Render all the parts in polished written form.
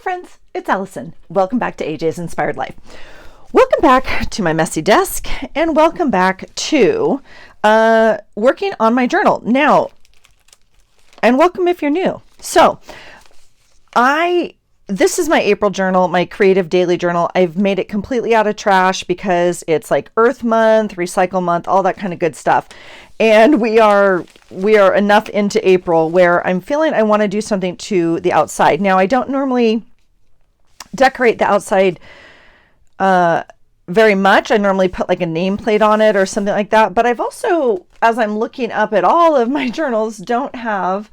friends, it's Allison. Welcome back to AJ's Inspired Life. Welcome back to my messy desk and welcome back to working on my journal. Now, and welcome if you're new. So, this is my April journal, my creative daily journal. I've made it completely out of trash because it's like Earth Month, Recycle Month, all that kind of good stuff. And we are enough into April where I'm feeling I want to do something to the outside. Now, I don't normally decorate the outside very much. I normally put like a nameplate on it or something like that. But I've also, as I'm looking up at all of my journals, don't have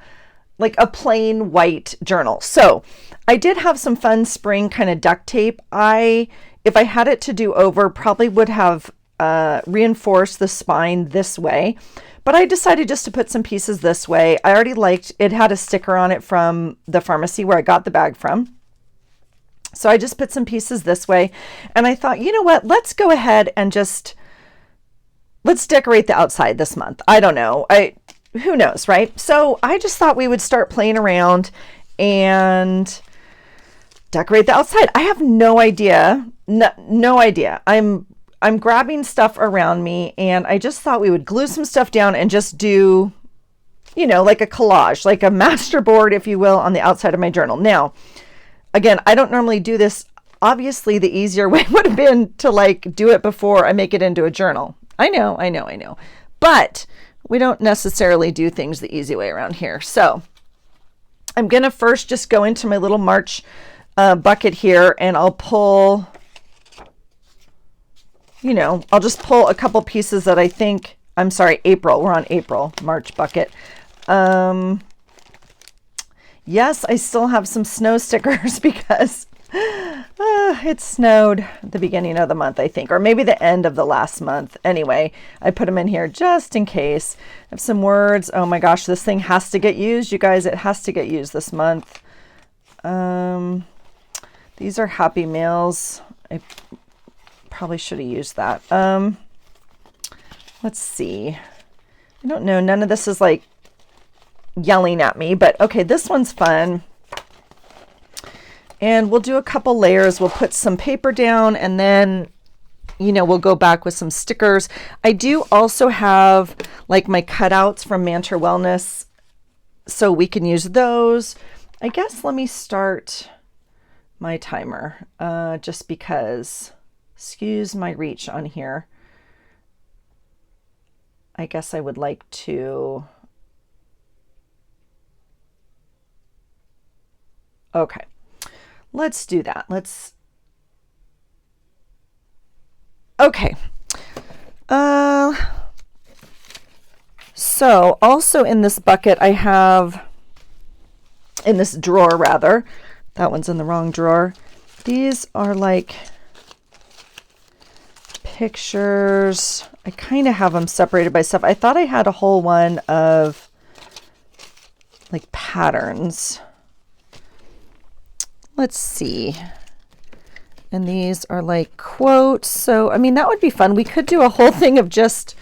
like a plain white journal. So I did have some fun spring kind of duct tape. If I had it to do over, probably would have reinforced the spine this way. But I decided just to put some pieces this way. I already liked, it had a sticker on it from the pharmacy where I got the bag from. So I just put some pieces this way. And I thought, you know what, let's go ahead and let's decorate the outside this month. I don't know. Who knows, right? So I just thought we would start playing around and decorate the outside. I have no idea. No idea. I'm grabbing stuff around me and I just thought we would glue some stuff down and just do, you know, like a collage, like a master board, if you will, on the outside of my journal. Now, again, I don't normally do this. Obviously, the easier way would have been to like do it before I make it into a journal. I know. But we don't necessarily do things the easy way around here. So I'm going to first just go into my little March bucket here and I'll pull, you know, I'll just pull a couple pieces that I think, I'm sorry, April. We're on April, March bucket. Yes, I still have some snow stickers because it snowed at the beginning of the month, I think, or maybe the end of the last month. Anyway, I put them in here just in case. I have some words. Oh my gosh, this thing has to get used, you guys. It has to get used this month. These are Happy Meals. I probably should have used that. Let's see. I don't know. None of this is like yelling at me, but okay, this one's fun. And we'll do a couple layers. We'll put some paper down and then, you know, we'll go back with some stickers. I do also have like my cutouts from Mantra Wellness, so we can use those. I guess let me start my timer just because, excuse my reach on here. I guess I would like to, okay. Let's do that. Okay. So also in this bucket, I have, in this drawer rather, that one's in the wrong drawer. These are like pictures. I kind of have them separated by stuff. I thought I had a whole one of like patterns. Let's see. And these are like quotes. So, I mean, that would be fun. We could do a whole thing of just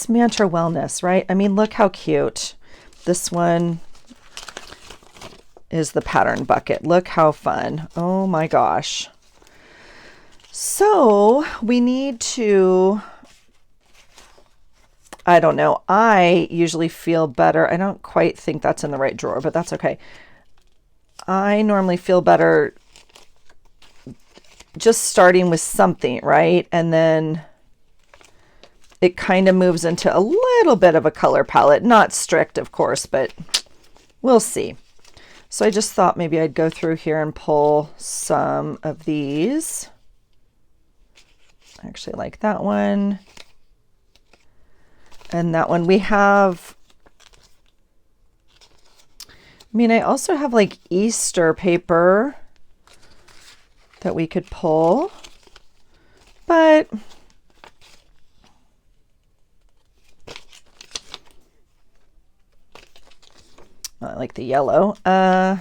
Mantra Wellness, right? I mean, look how cute. This one is the pattern bucket. Look how fun. Oh my gosh. So we need to, I don't know. I usually feel better. I don't quite think that's in the right drawer, but that's okay. I normally feel better just starting with something, right? And then it kind of moves into a little bit of a color palette. Not strict, of course, but we'll see. So I just thought maybe I'd go through here and pull some of these. I actually like that one. And that one we have, I mean, I also have like Easter paper that we could pull, but I like the yellow. I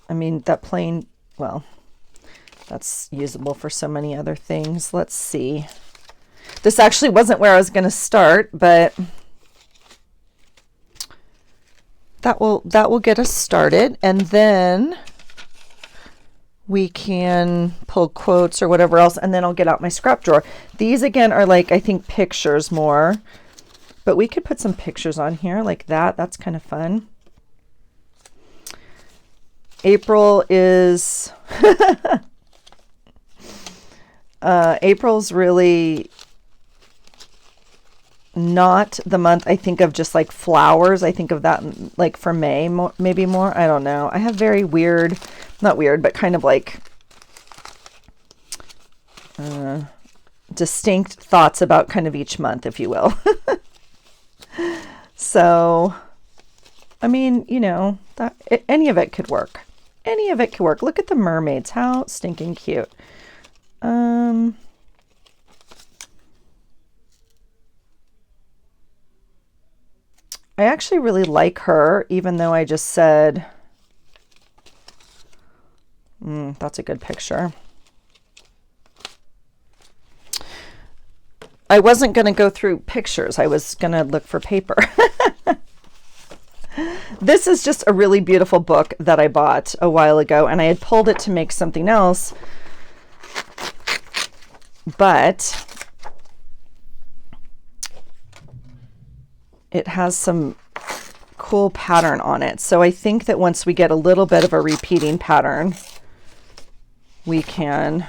mean, that plain, well, that's usable for so many other things. Let's see. This actually wasn't where I was going to start, but that will get us started, and then we can pull quotes or whatever else, and then I'll get out my scrap drawer. These again are like, I think, pictures more, but we could put some pictures on here like that. That's kind of fun. April is April's really not the month I think of just like flowers. I think of that like for May, maybe more. I don't know. I have very weird, not weird, but kind of like distinct thoughts about kind of each month, if you will. So, I mean, you know, that any of it could work. Any of it could work. Look at the mermaids. How stinking cute. I actually really like her, even though I just said, that's a good picture. I wasn't going to go through pictures. I was going to look for paper. This is just a really beautiful book that I bought a while ago, and I had pulled it to make something else, but it has some cool pattern on it. So I think that once we get a little bit of a repeating pattern, we can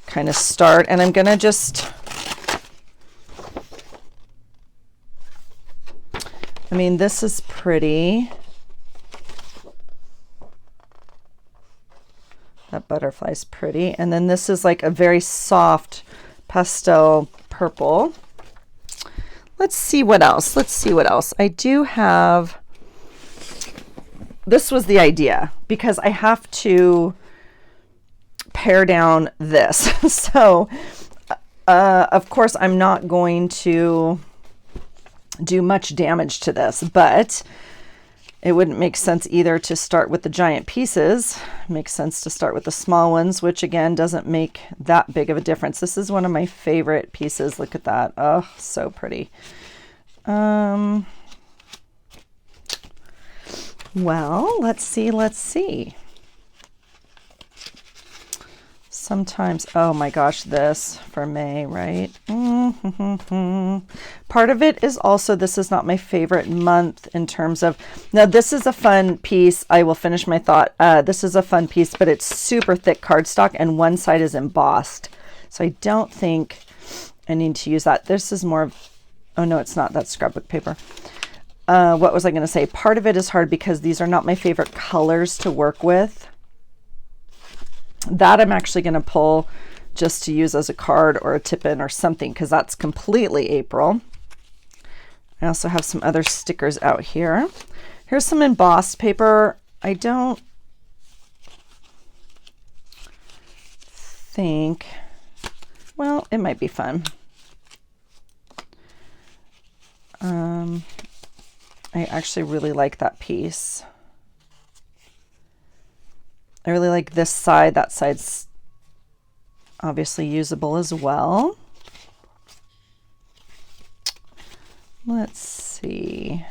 kind of start. And I'm going to just, I mean, this is pretty. That butterfly's pretty. And then this is like a very soft pastel purple. Let's see what else. Let's see what else. I do have, this was the idea because I have to pare down this. So, of course, I'm not going to do much damage to this, but it wouldn't make sense either to start with the giant pieces. It makes sense to start with the small ones, which again doesn't make that big of a difference. This is one of my favorite pieces. Look at that. Oh, so pretty. Well, let's see. Sometimes, oh my gosh, this for May, right? Part of it is also, this is not my favorite month in terms of, now this is a fun piece. I will finish my thought. This is a fun piece, but it's super thick cardstock and one side is embossed. So I don't think I need to use that. This is more of, oh no, it's not. That's scrapbook paper. What was I going to say? Part of it is hard because these are not my favorite colors to work with. That I'm actually going to pull just to use as a card or a tip-in or something, because that's completely April. I also have some other stickers out here. Here's some embossed paper. I don't think, well, it might be fun. I actually really like that piece. I really like this side. That side's obviously usable as well. Let's see.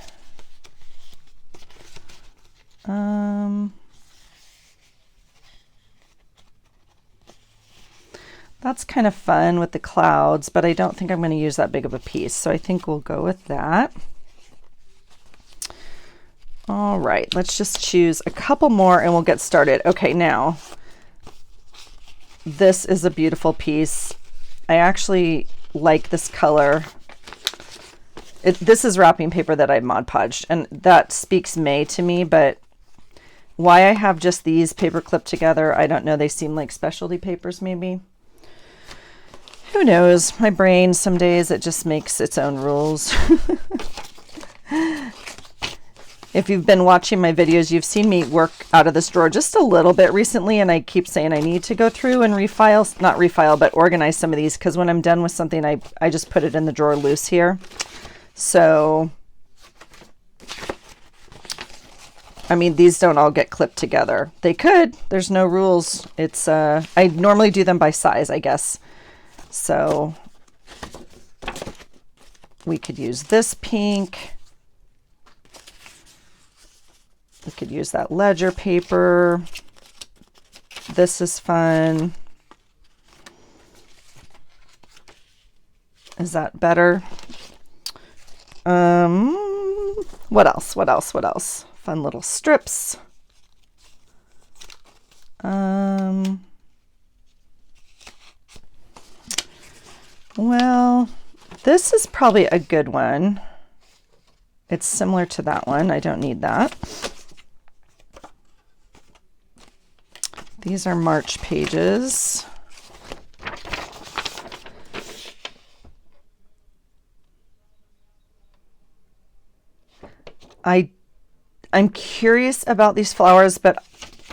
That's kind of fun with the clouds, but I don't think I'm going to use that big of a piece. So I think we'll go with that. All right, let's just choose a couple more and we'll get started. Okay, now this is a beautiful piece. I actually like this color. This is wrapping paper that I Mod Podged, and that speaks May to me, but why I have just these paper clipped together, I don't know. They seem like specialty papers maybe. Who knows? My brain, some days it just makes its own rules. If you've been watching my videos, you've seen me work out of this drawer just a little bit recently, and I keep saying I need to go through and refile, not refile, but organize some of these, because when I'm done with something, I just put it in the drawer loose here. So, I mean, these don't all get clipped together. They could. There's no rules. It's I normally do them by size, I guess. So we could use this pink. We could use that ledger paper. This is fun. Is that better? What else? What else? What else? Fun little strips. Well, this is probably a good one. It's similar to that one. I don't need that. These are March pages. I'm curious about these flowers, but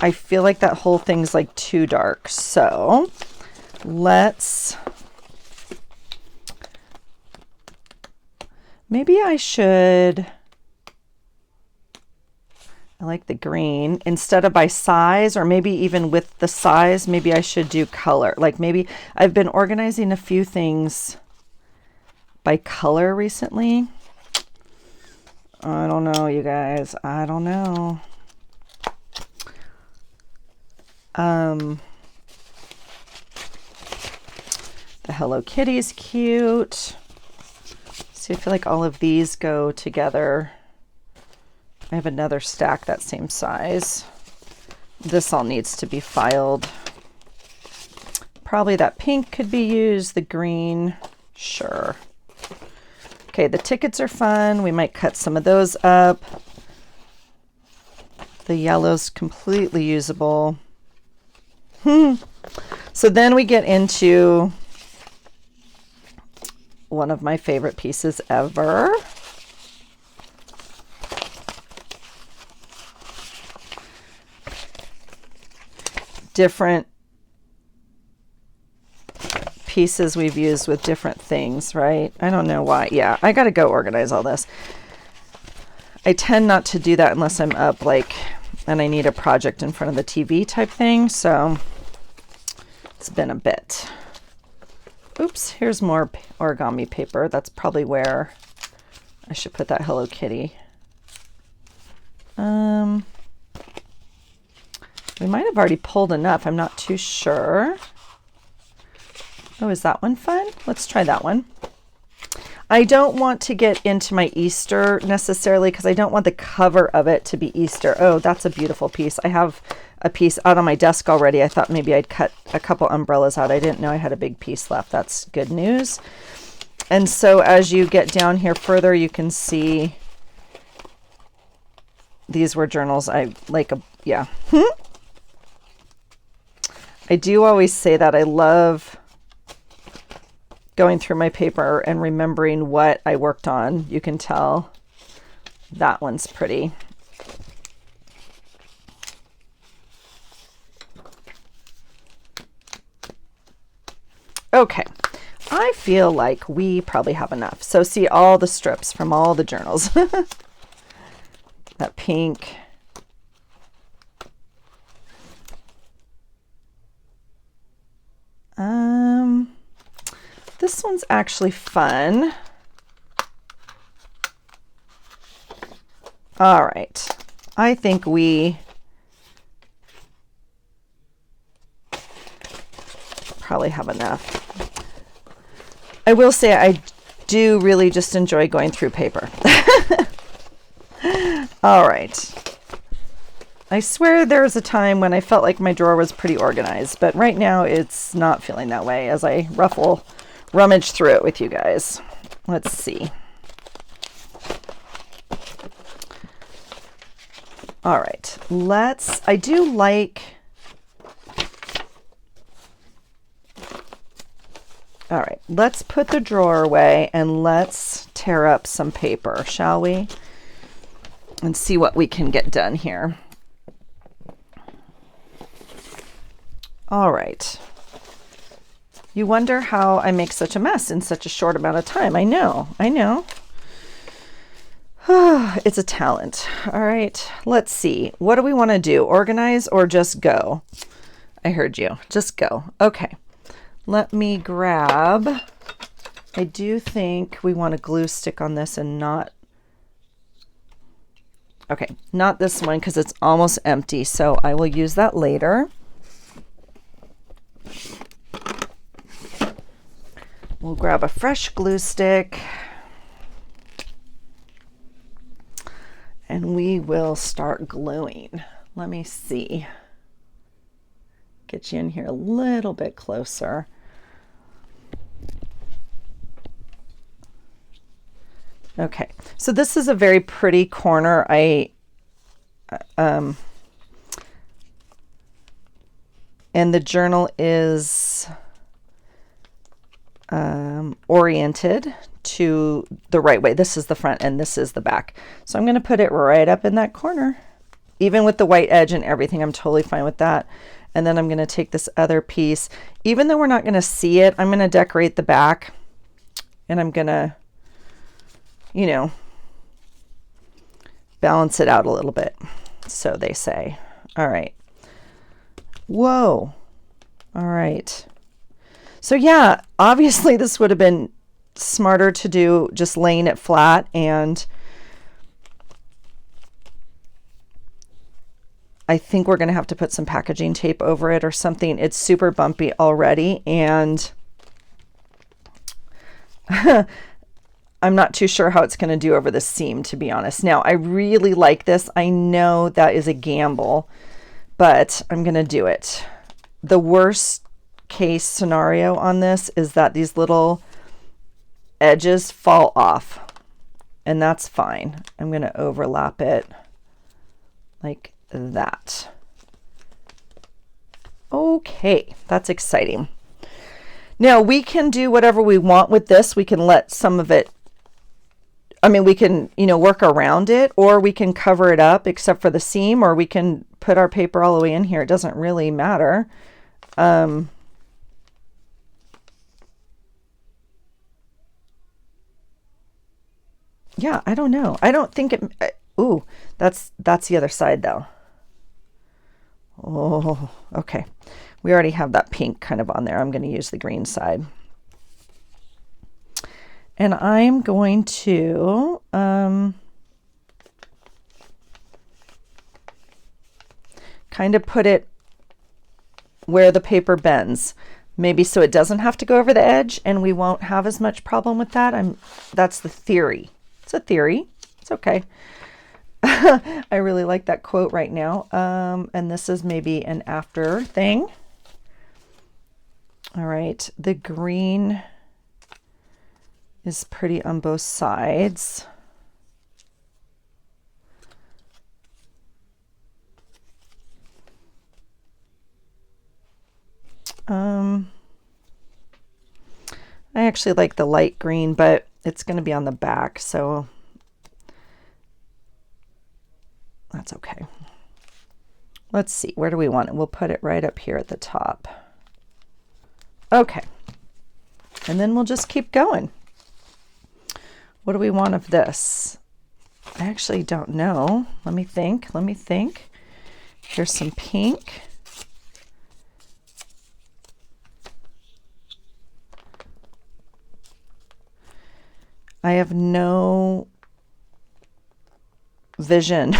I feel like that whole thing's like too dark. So maybe I should, I like the green, instead of by size, or maybe even with the size, maybe I should do color. Like maybe I've been organizing a few things by color recently. I don't know, you guys. I don't know. The Hello Kitty's cute. See, I feel like all of these go together. I have another stack that same size. This all needs to be filed. Probably that pink could be used, the green, sure. Okay, the tickets are fun. We might cut some of those up. The yellow's completely usable. So then we get into one of my favorite pieces ever. Different pieces we've used with different things, right? I don't know why. Yeah, I got to go organize all this. I tend not to do that unless I'm up like and I need a project in front of the TV type thing. So it's been a bit. Oops, here's more origami paper. That's probably where I should put that Hello Kitty. We might have already pulled enough. I'm not too sure. Oh, is that one fun? Let's try that one. I don't want to get into my Easter necessarily because I don't want the cover of it to be Easter. Oh, that's a beautiful piece. I have a piece out on my desk already. I thought maybe I'd cut a couple umbrellas out. I didn't know I had a big piece left. That's good news. And so as you get down here further, you can see these were journals I like. Yeah. I do always say that. I love going through my paper and remembering what I worked on. You can tell that one's pretty. Okay, I feel like we probably have enough. So see all the strips from all the journals. That pink. This one's actually fun. All right. I think we probably have enough. I will say I do really just enjoy going through paper. All right. I swear there was a time when I felt like my drawer was pretty organized, but right now it's not feeling that way as I rummage through it with you guys. Let's see. All right, I do like, all right, let's put the drawer away and let's tear up some paper, shall we? And see what we can get done here. All right. You wonder how I make such a mess in such a short amount of time. I know. It's a talent. All right, let's see. What do we want to do? Organize or just go? I heard you. Just go. Okay. Let me grab. I do think we want a glue stick on this and not. Okay, not this one because it's almost empty, so I will use that later. We'll grab a fresh glue stick and we will start gluing. Let me see. Get you in here a little bit closer. Okay, so this is a very pretty corner. And the journal is oriented to the right way. This is the front and this is the back. So I'm going to put it right up in that corner. Even with the white edge and everything, I'm totally fine with that. And then I'm going to take this other piece. Even though we're not going to see it, I'm going to decorate the back. And I'm going to, you know, balance it out a little bit. So they say. All right. Whoa. All right. So yeah, obviously this would have been smarter to do just laying it flat, and I think we're going to have to put some packaging tape over it or something. It's super bumpy already, and I'm not too sure how it's going to do over the seam, to be honest. Now, I really like this. I know that is a gamble, but I'm going to do it. The worst case scenario on this is that these little edges fall off, and that's fine. I'm going to overlap it like that. Okay, that's exciting. Now we can do whatever we want with this. We can let some of it, I mean, we can, you know, work around it, or we can cover it up except for the seam, or we can put our paper all the way in here. It doesn't really matter. Yeah, I don't know. I don't think it, ooh, that's the other side though. Oh, okay. We already have that pink kind of on there. I'm going to use the green side. And I'm going to kind of put it where the paper bends, maybe so it doesn't have to go over the edge, and we won't have as much problem with that. That's the theory. It's a theory. It's okay. I really like that quote right now. And this is maybe an after thing. All right. The green is pretty on both sides. I actually like the light green, but it's going to be on the back, so that's okay. Let's see, where do we want it? We'll put it right up here at the top. Okay, and then we'll just keep going. What do we want of this? I actually don't know. Let me think. Here's some pink. I have no vision,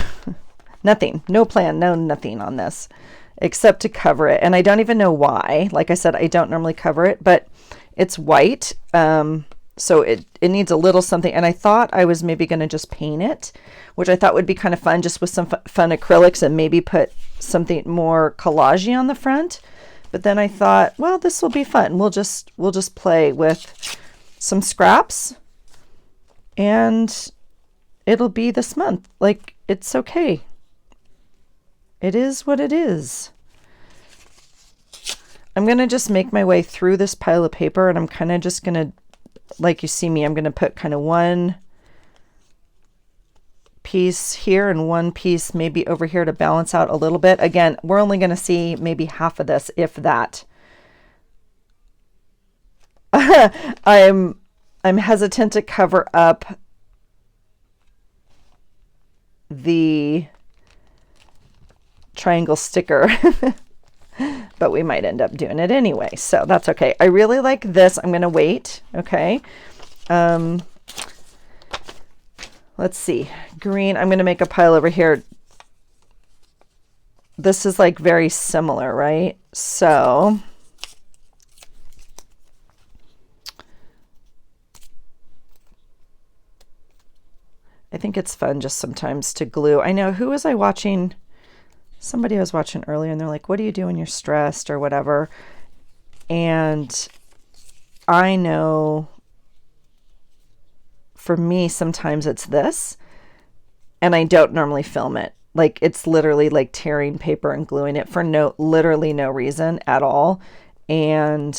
nothing, no plan, no nothing on this, except to cover it. And I don't even know why. Like I said, I don't normally cover it, but it's white. So it needs a little something. And I thought I was maybe going to just paint it, which I thought would be kind of fun, just with some fun acrylics, and maybe put something more collagey on the front. But then I thought, well, this will be fun. We'll just play with some scraps, and it'll be this month. Like, it's okay. It is what it is. I'm going to just make my way through this pile of paper, and I'm kind of just going to, like you see me, I'm going to put kind of one piece here and one piece maybe over here to balance out a little bit. Again, we're only going to see maybe half of this, if that. I'm hesitant to cover up the triangle sticker, but we might end up doing it anyway, so that's okay. I really like this. I'm going to wait. Okay. Let's see, green. I'm going to make a pile over here. This is like very similar, right? So I think it's fun just sometimes to glue. I know, who was I watching? Somebody I was watching earlier, and they're like, what do you do when you're stressed or whatever? And I know for me, sometimes it's this, and I don't normally film it. Like, it's literally like tearing paper and gluing it for literally no reason at all. And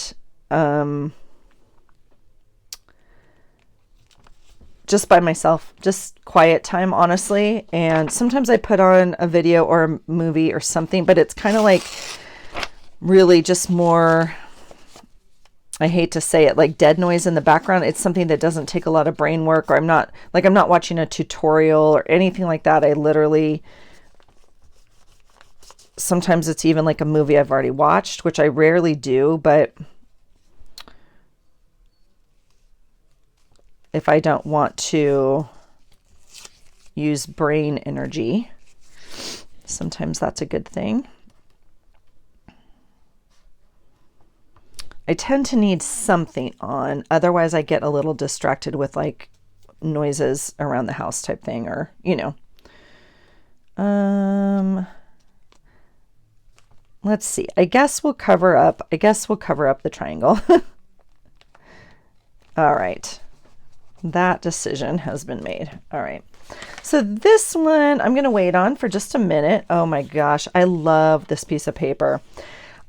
just by myself, just quiet time, honestly. And sometimes I put on a video or a movie or something, but it's kind of like really just more, I hate to say it, like dead noise in the background. It's something that doesn't take a lot of brain work, or I'm not watching a tutorial or anything like that. I literally, sometimes it's even like a movie I've already watched, which I rarely do, but if I don't want to use brain energy, sometimes that's a good thing. I tend to need something on, otherwise I get a little distracted with like noises around the house type thing, or, you know. Let's see. I guess we'll cover up the triangle. All right. That decision has been made. All right. So this one I'm going to wait on for just a minute. Oh my gosh, I love this piece of paper.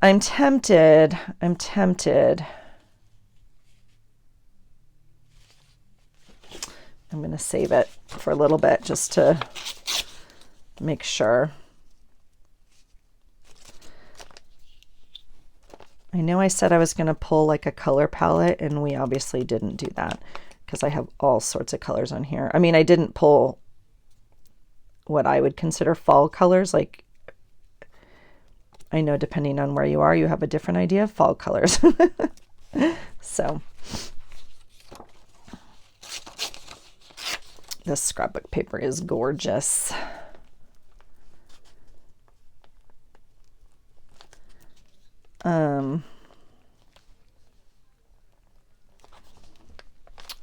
I'm tempted. I'm going to save it for a little bit just to make sure. I know I said I was going to pull like a color palette, and we obviously didn't do that because I have all sorts of colors on here. I mean, I didn't pull what I would consider fall colors. Like, I know depending on where you are, you have a different idea of fall colors. So this scrapbook paper is gorgeous.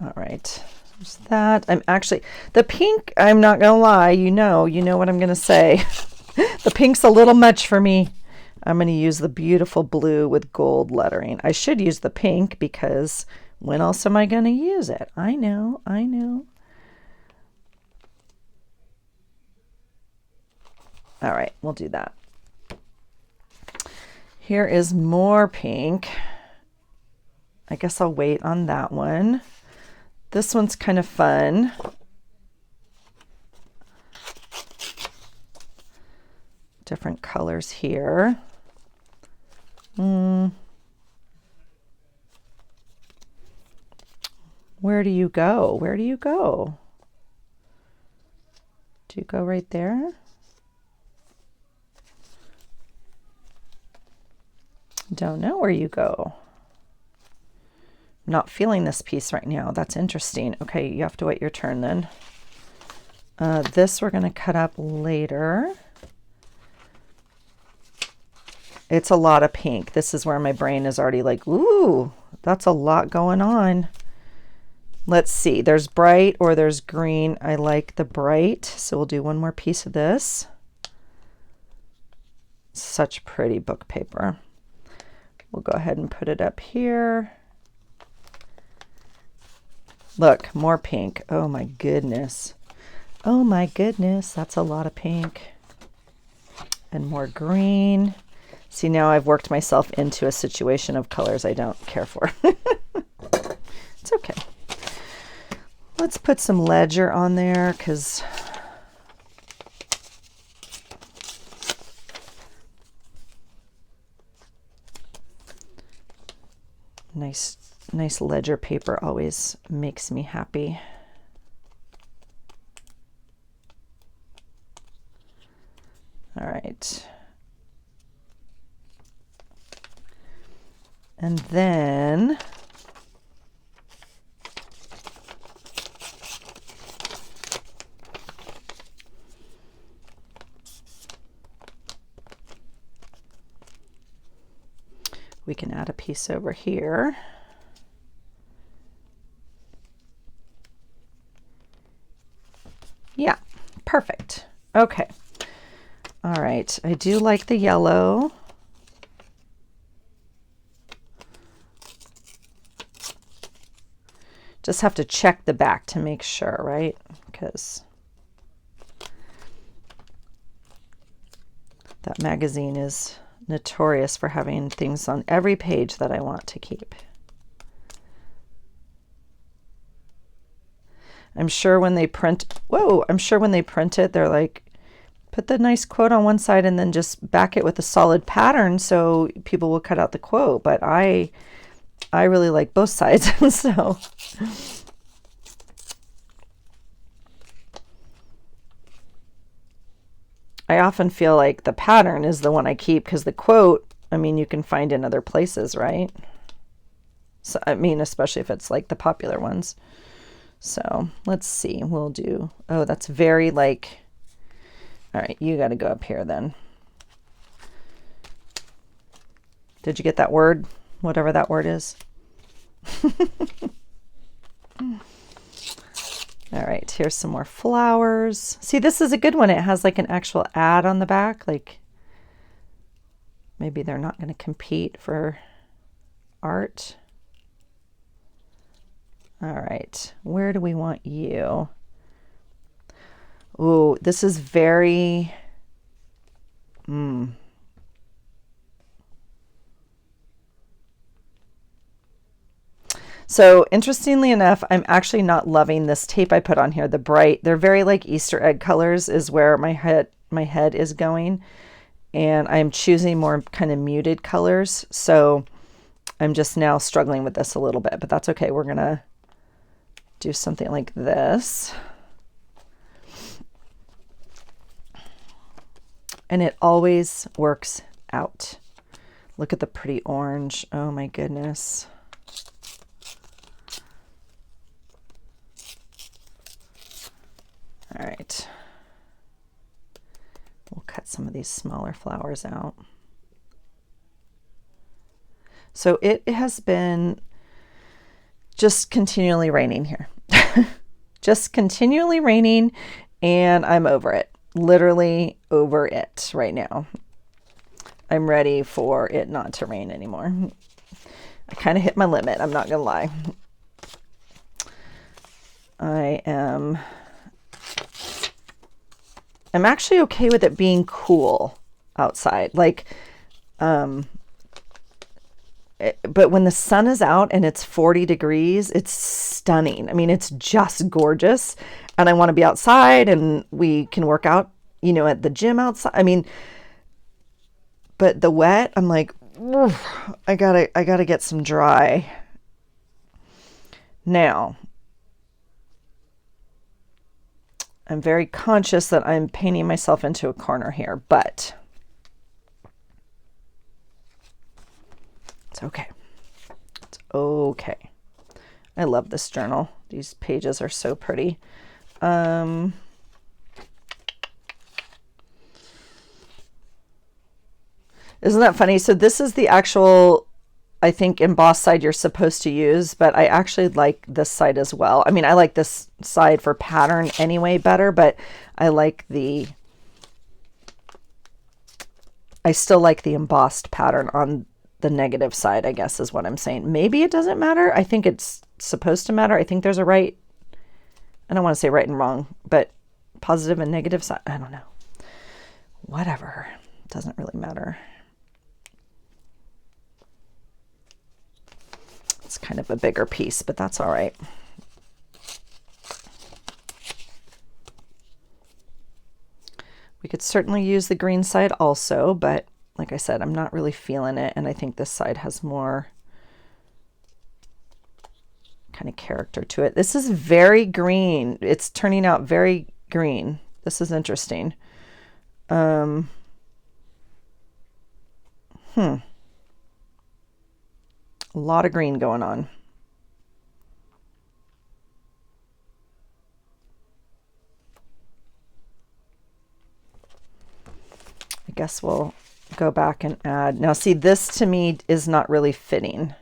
All right, there's that. I'm actually, the pink, I'm not gonna lie, you know what I'm gonna say. The pink's a little much for me. I'm gonna use the beautiful blue with gold lettering. I should use the pink because when else am I gonna use it? I know. All right, we'll do that. Here is more pink. I guess I'll wait on that one. This one's kind of fun. Different colors here. Where do you go? Where do you go? Do you go right there? Don't know where you go. I'm not feeling this piece right now. That's interesting. Okay, you have to wait your turn then. This we're going to cut up later. It's a lot of pink. This is where my brain is already like, ooh, that's a lot going on. Let's see. There's bright or there's green. I like the bright, so we'll do one more piece of this. Such pretty book paper. We'll go ahead and put it up here. Look, more pink. Oh my goodness. Oh my goodness, that's a lot of pink. And more green. See, now I've worked myself into a situation of colors I don't care for. It's okay. Let's put some ledger on there because nice ledger paper always makes me happy. All right. And then We can add a piece over here. Yeah, perfect. Okay. All right, I do like the yellow. Just have to check the back to make sure, right? Because that magazine is notorious for having things on every page that I want to keep. I'm sure when they print, I'm sure when they print it, they're like, put the nice quote on one side and then just back it with a solid pattern so people will cut out the quote. But I really like both sides. So I often feel like the pattern is the one I keep because the quote, I mean, you can find in other places, right? So, I mean, especially if it's like the popular ones. So let's see, we'll do, oh, that's very like, all right, you got to go up here then. Did you get that word? Whatever that word is. All right, here's some more flowers. See, this is a good one. It has like an actual ad on the back. Like maybe they're not going to compete for art. All right, where do we want you? Oh, this is very, So interestingly enough, I'm actually not loving this tape I put on here. The bright, they're very like Easter egg colors is where my head is going. And I'm choosing more kind of muted colors. So I'm just now struggling with this a little bit, but that's okay. We're gonna do something like this. And it always works out. Look at the pretty orange. Oh my goodness. All right. We'll cut some of these smaller flowers out. So it has been just continually raining here. Just continually raining, and I'm over it. Literally over it right now. I'm ready for it not to rain anymore. I kind of hit my limit, I'm not gonna lie. I'm actually okay with it being cool outside. Like, but when the sun is out and it's 40 degrees, it's stunning. I mean, it's just gorgeous. And I want to be outside and we can work out, you know, at the gym outside. I mean, but the wet, I'm like, I gotta get some dry. Now, I'm very conscious that I'm painting myself into a corner here, but it's okay. It's okay. I love this journal. These pages are so pretty. Isn't that funny? So this is the actual, I think, embossed side you're supposed to use, but I actually like this side as well. I mean, I like this side for pattern anyway better, but I like I still like the embossed pattern on the negative side, I guess is what I'm saying. Maybe it doesn't matter. I think it's supposed to matter. I think there's a right, I don't want to say right and wrong, but positive and negative side. I don't know. Whatever. It doesn't really matter. It's kind of a bigger piece, but that's all right. We could certainly use the green side also, but like I said, I'm not really feeling it. And I think this side has more kind of character to it. This is very green. It's turning out very green. This is interesting. A lot of green going on. I guess we'll go back and add. Now see, this to me is not really fitting.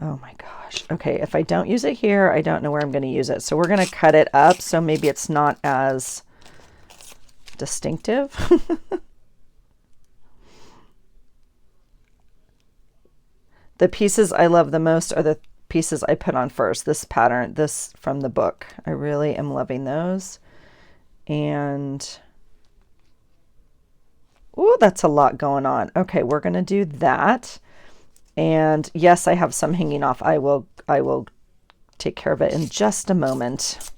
Oh my gosh. Okay, if I don't use it here, I don't know where I'm going to use it. So we're going to cut it up so maybe it's not as distinctive. The pieces I love the most are the pieces I put on first. This pattern, this from the book. I really am loving those. And, oh, that's a lot going on. Okay, we're going to do that. And yes, I have some hanging off. I will take care of it in just a moment.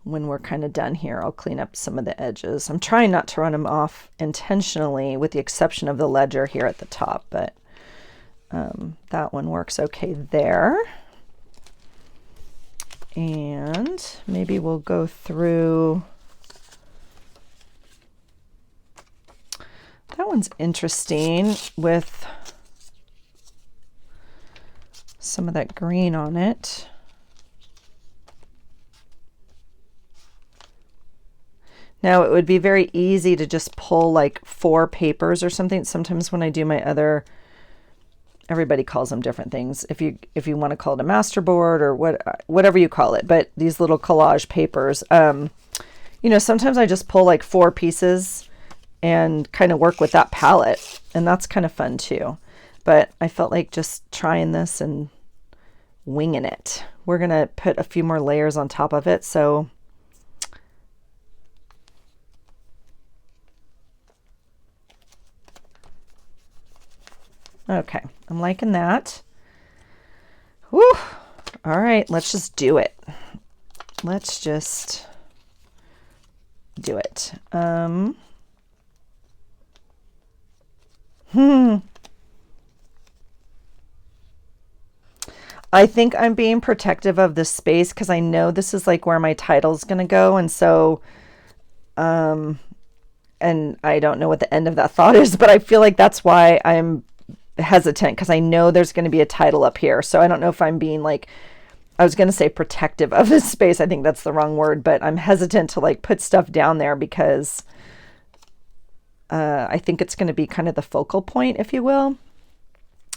When we're kind of done here, I'll clean up some of the edges. I'm trying not to run them off intentionally, with the exception of the ledger here at the top, but that one works okay there. And maybe we'll go through. That one's interesting with some of that green on it. Now it would be very easy to just pull like 4 papers or something. Sometimes when I do my other, everybody calls them different things. If you want to call it a masterboard or whatever you call it, but these little collage papers, you know, sometimes I just pull like 4 pieces and kind of work with that palette, and that's kind of fun too. But I felt like just trying this and winging it. We're gonna put a few more layers on top of it, so okay, I'm liking that. Whew. All right, let's just do it. Let's just do it. I think I'm being protective of this space because I know this is like where my title's going to go. And so, and I don't know what the end of that thought is, but I feel like that's why I'm hesitant, because I know there's going to be a title up here. So I don't know if I'm being like, I was going to say protective of this space. I think that's the wrong word, but I'm hesitant to like put stuff down there because I think it's going to be kind of the focal point, if you will.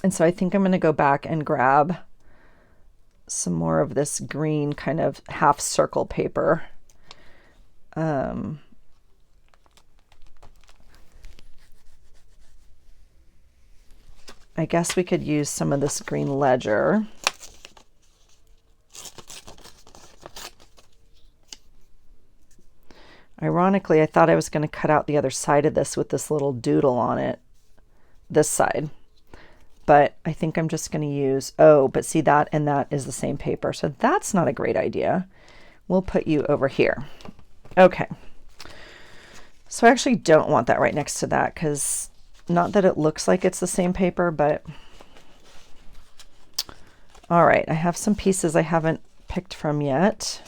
And so I think I'm going to go back and grab some more of this green kind of half circle paper. I guess we could use some of this green ledger. Ironically, I thought I was going to cut out the other side of this with this little doodle on it, this side. But I think I'm just going to use, oh, but see, that and that is the same paper. So that's not a great idea. We'll put you over here. Okay. So I actually don't want that right next to that, because not that it looks like it's the same paper, but all right. I have some pieces I haven't picked from yet.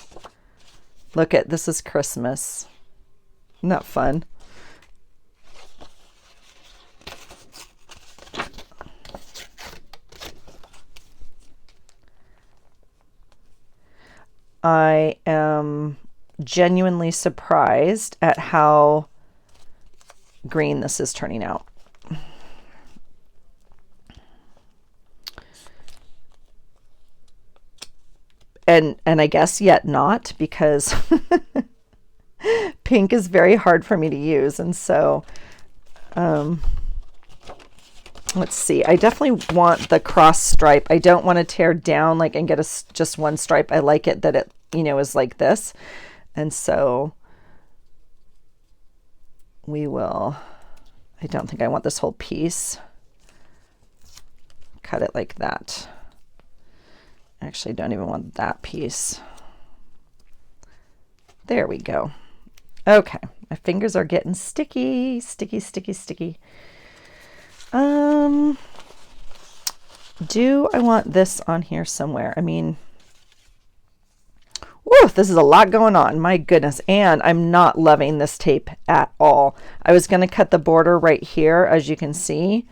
Look at, this is Christmas. Isn't that fun? I am genuinely surprised at how green this is turning out. And I guess yet not, because pink is very hard for me to use. And so let's see, I definitely want the cross stripe. I don't want to tear down like and get just one stripe. I like it that it, you know, is like this. And so we will, I don't think I want this whole piece. Cut it like that. Actually, don't even want that piece. There we go. Okay, my fingers are getting sticky, sticky, sticky, sticky. Do I want this on here somewhere? I mean, whew, this is a lot going on. My goodness. And I'm not loving this tape at all. I was going to cut the border right here, as you can see.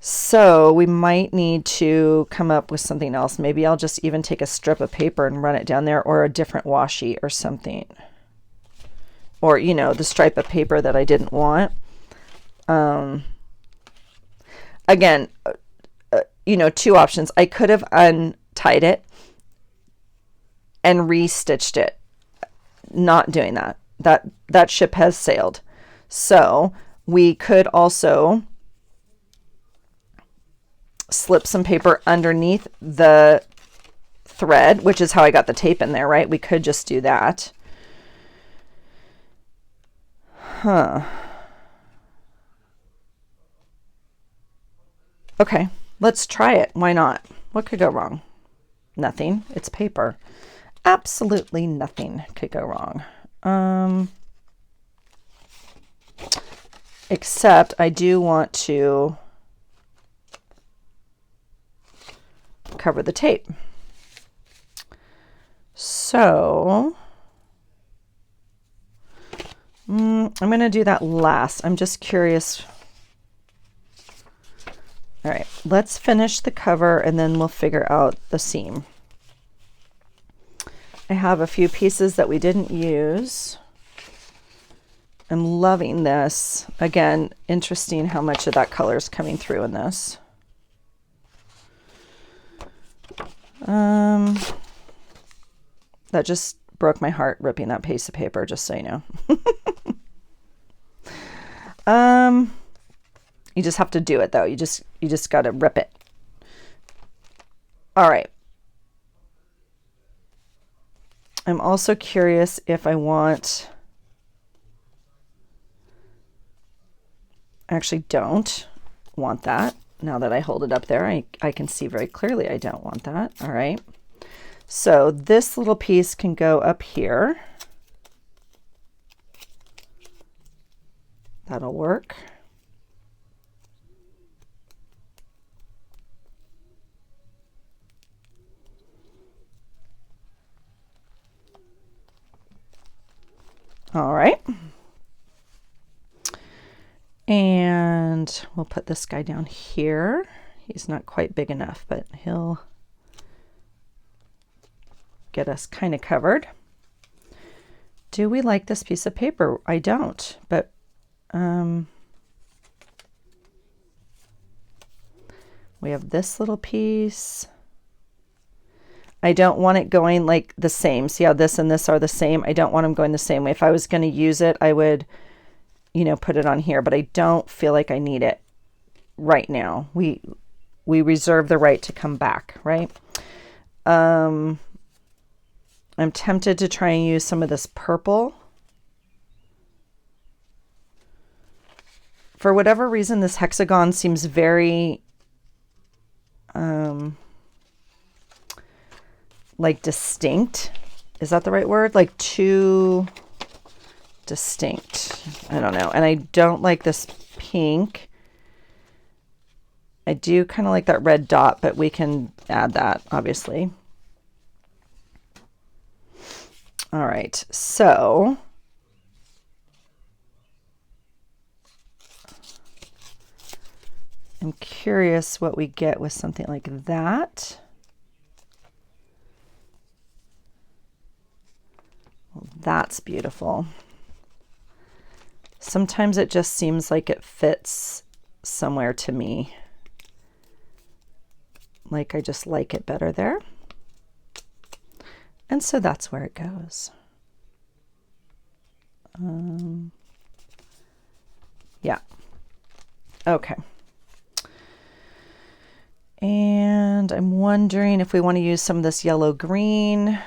So we might need to come up with something else. Maybe I'll just even take a strip of paper and run it down there, or a different washi or something. or, you know, the stripe of paper that I didn't want. Again, you know, two options. I could have untied it and re-stitched it. Not doing that. That ship has sailed. So we could also slip some paper underneath the thread, which is how I got the tape in there, right? We could just do that. Okay, let's try it. Why not? What could go wrong? Nothing. It's paper. Absolutely nothing could go wrong. Except I do want to cover the tape. So I'm going to do that last. I'm just curious. All right, let's finish the cover and then we'll figure out the seam. I have a few pieces that we didn't use. I'm loving this. Again, interesting how much of that color is coming through in this. That just broke my heart ripping that piece of paper, just so you know. You just have to do it though. You just got to rip it. All right. I'm also curious if I want, I actually don't want that. Now that I hold it up there, I can see very clearly I don't want that. All right. So this little piece can go up here. That'll work. All right. And we'll put this guy down here. He's not quite big enough, but he'll get us kind of covered. Do we like this piece of paper? I don't, but we have this little piece. I don't want it going like the same. See how this and this are the same? I don't want them going the same way. If I was going to use it, I would, you know, put it on here, but I don't feel like I need it right now. We reserve the right to come back, right? I'm tempted to try and use some of this purple. For whatever reason, this hexagon seems very like distinct. Is that the right word? Like too distinct. I don't know. And I don't like this pink. I do kind of like that red dot, but we can add that, obviously. All right, so I'm curious what we get with something like that. Well, that's beautiful. Sometimes it just seems like it fits somewhere to me. Like I just like it better there. And so that's where it goes. Yeah. Okay. And I'm wondering if we want to use some of this yellow green.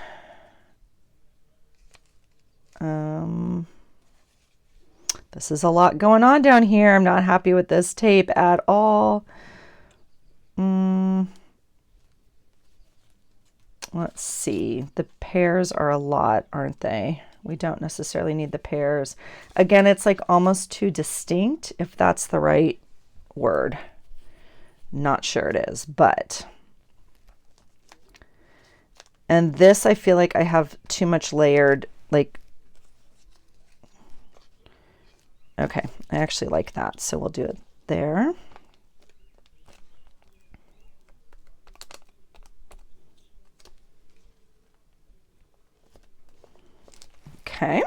This is a lot going on down here. I'm not happy with this tape at all. Let's see. The pairs are a lot, aren't they? We don't necessarily need the pairs. Again, it's like almost too distinct, if that's the right word. Not sure it is, but. And this, I feel like I have too much layered, like. Okay, I actually like that, so we'll do it there. Okay.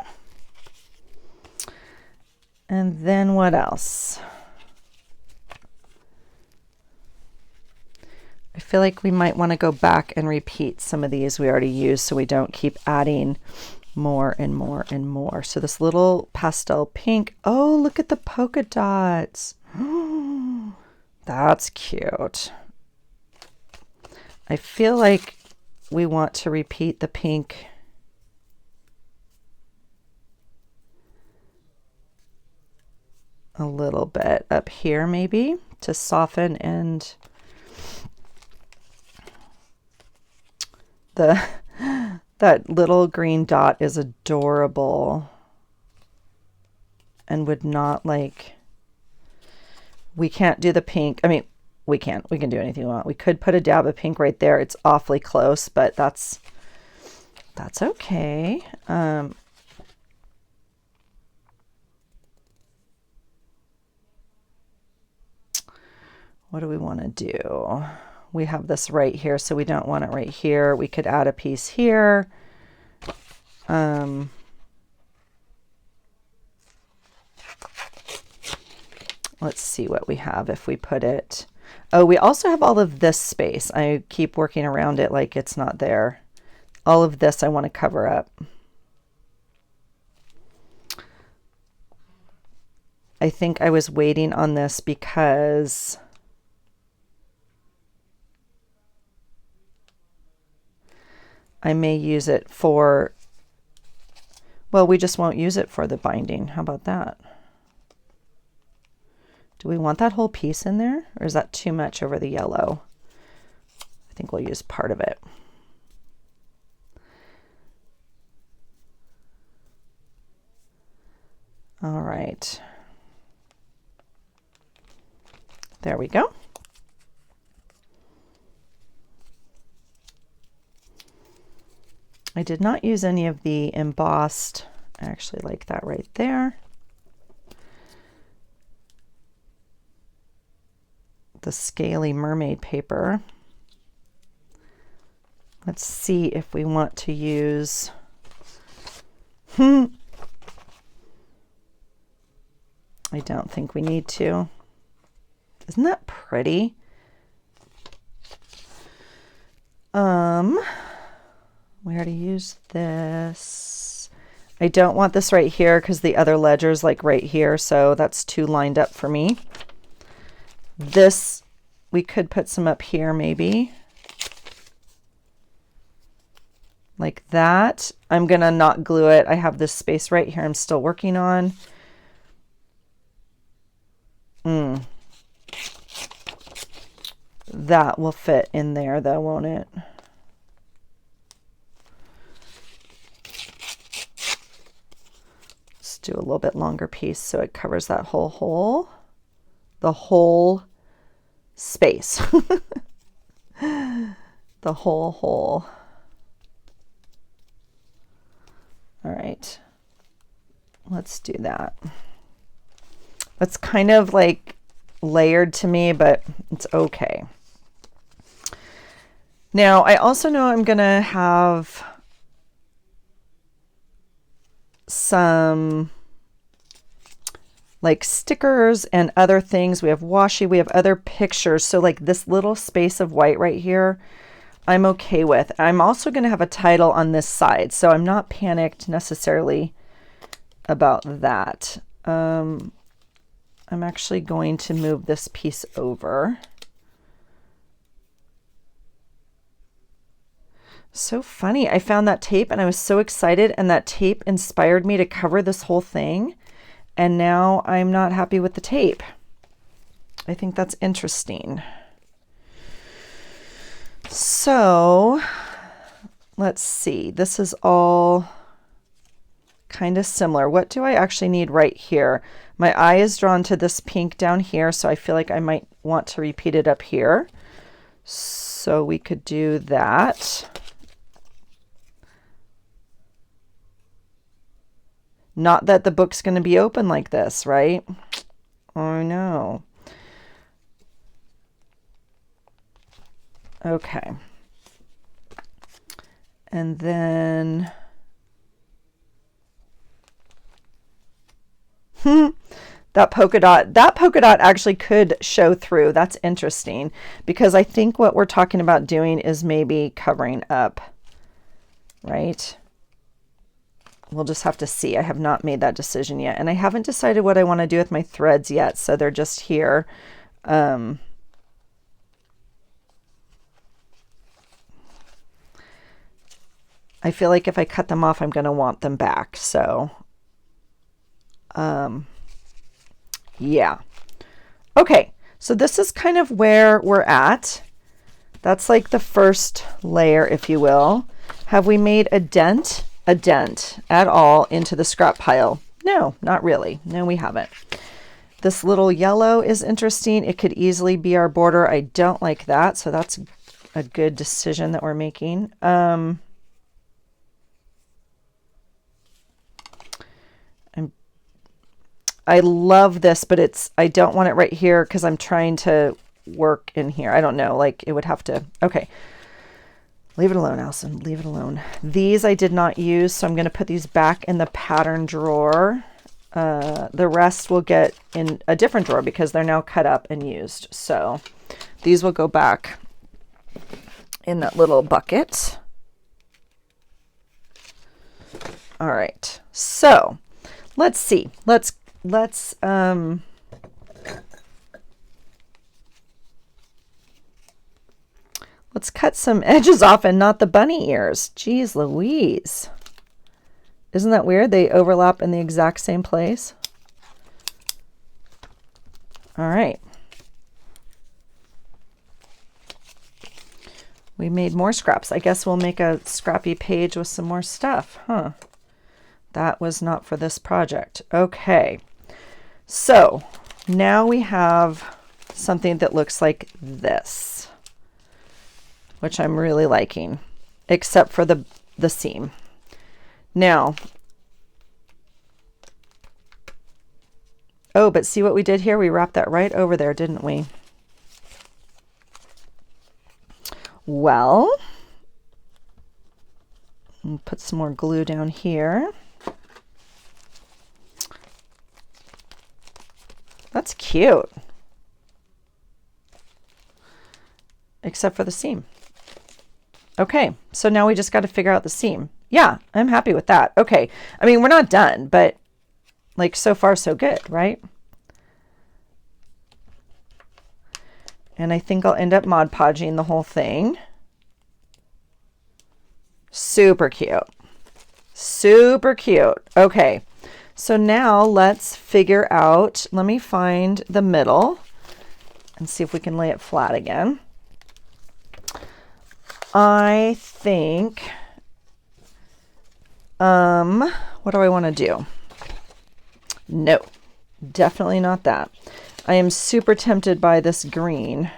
And then what else? I feel like we might want to go back and repeat some of these we already used so we don't keep adding more and more and more. So this little pastel pink. Oh, look at the polka dots. That's cute. I feel like we want to repeat the pink. A little bit up here maybe to soften, and that little green dot is adorable and would not like, we can't do the pink. I mean, we can do anything we want. We could put a dab of pink right there. It's awfully close, but that's okay. What do we want to do? We have this right here, so we don't want it right here. We could add a piece here. Let's see what we have if we put it. Oh, we also have all of this space. I keep working around it like it's not there. All of this I want to cover up. I think I was waiting on this because I may use it for, well, we just won't use it for the binding. How about that? Do we want that whole piece in there, or is that too much over the yellow? I think we'll use part of it. All right. There we go. I did not use any of the embossed. I actually like that right there. The scaly mermaid paper. Let's see if we want to use I don't think we need to. Isn't that pretty? We already used this. I don't want this right here because the other ledger's like right here, so that's too lined up for me. This, we could put some up here maybe. Like that. I'm gonna not glue it. I have this space right here I'm still working on. That will fit in there though, won't it? Let's do a little bit longer piece so it covers that whole hole. The whole space. The whole hole. All right. Let's do that. It's kind of like layered to me, but it's okay. Now, I also know I'm going to have some like stickers and other things. We have washi, we have other pictures. So like this little space of white right here, I'm okay with. I'm also going to have a title on this side, so I'm not panicked necessarily about that. I'm actually going to move this piece over. So funny. I found that tape and I was so excited, and that tape inspired me to cover this whole thing. And now I'm not happy with the tape. I think that's interesting. So let's see. This is all kind of similar. What do I actually need right here? My eye is drawn to this pink down here, so I feel like I might want to repeat it up here. So we could do that. Not that the book's going to be open like this, right? Oh no. Okay. And then That polka dot actually could show through. That's interesting, because I think what we're talking about doing is maybe covering up, right? We'll just have to see. I have not made that decision yet, and I haven't decided what I want to do with my threads yet, so they're just here. I feel like if I cut them off, I'm going to want them back. So, yeah. Okay, so this is kind of where we're at. That's like the first layer, if you will. Have we made a dent at all into the scrap pile? No, not really. No, we haven't. This little yellow is interesting. It could easily be our border. I don't like that, so that's a good decision that we're making. I love this, but I don't want it right here because I'm trying to work in here. I don't know, like it would have to, okay. Leave it alone, Allison, leave it alone. These I did not use, so I'm gonna put these back in the pattern drawer. The rest will get in a different drawer because they're now cut up and used. So these will go back in that little bucket. All right, so let's see. Let's cut some edges off and not the bunny ears. Jeez Louise. Isn't that weird? They overlap in the exact same place. All right. We made more scraps. I guess we'll make a scrappy page with some more stuff, huh? That was not for this project. Okay. So now we have something that looks like this, which I'm really liking, except for the seam. Now, oh, but see what we did here? We wrapped that right over there, didn't we? Well, put some more glue down here. That's cute. Except for the seam. Okay, so now we just got to figure out the seam. Yeah, I'm happy with that. Okay, I mean, we're not done, but like so far so good, right? And I think I'll end up Mod Podging the whole thing. Super cute. Super cute. Okay, so now let's figure out, let me find the middle and see if we can lay it flat again. I think, what do I want to do? No, definitely not that. I am super tempted by this green.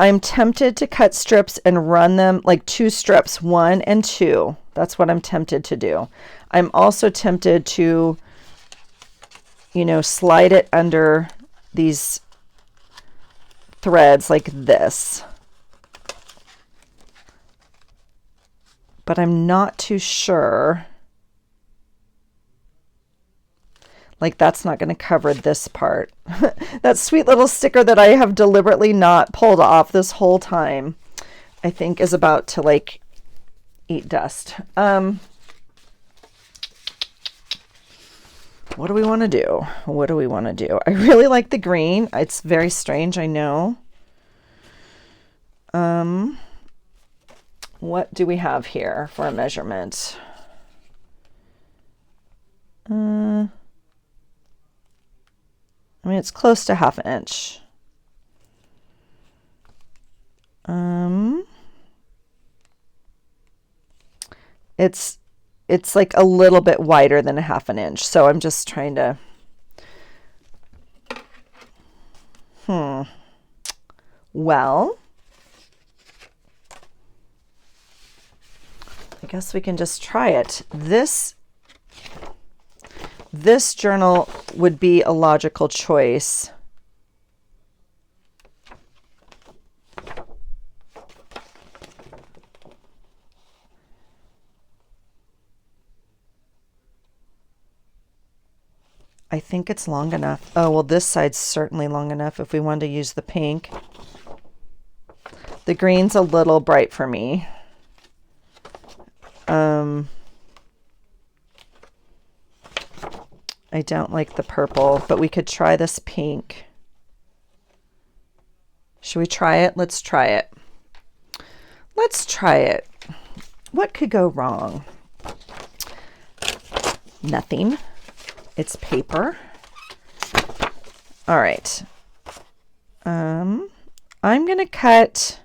I'm tempted to cut strips and run them like 2 strips, 1 and 2. That's what I'm tempted to do. I'm also tempted to, you know, slide it under these threads like this. But I'm not too sure. Like that's not going to cover this part. That sweet little sticker that I have deliberately not pulled off this whole time, I think is about to like eat dust. What do we want to do? What do we want to do? I really like the green. It's very strange, I know. What do we have here for a measurement? I mean, it's close to 1/2 inch. It's like a little bit wider than 1/2 inch. So I'm just trying to, well, I guess we can just try it. This journal would be a logical choice. I think it's long enough. Oh, well, this side's certainly long enough if we wanted to use the pink. The green's a little bright for me. I don't like the purple, but we could try this pink. Should we try it? Let's try it. Let's try it. What could go wrong? Nothing. It's paper. All right. I'm going to cut.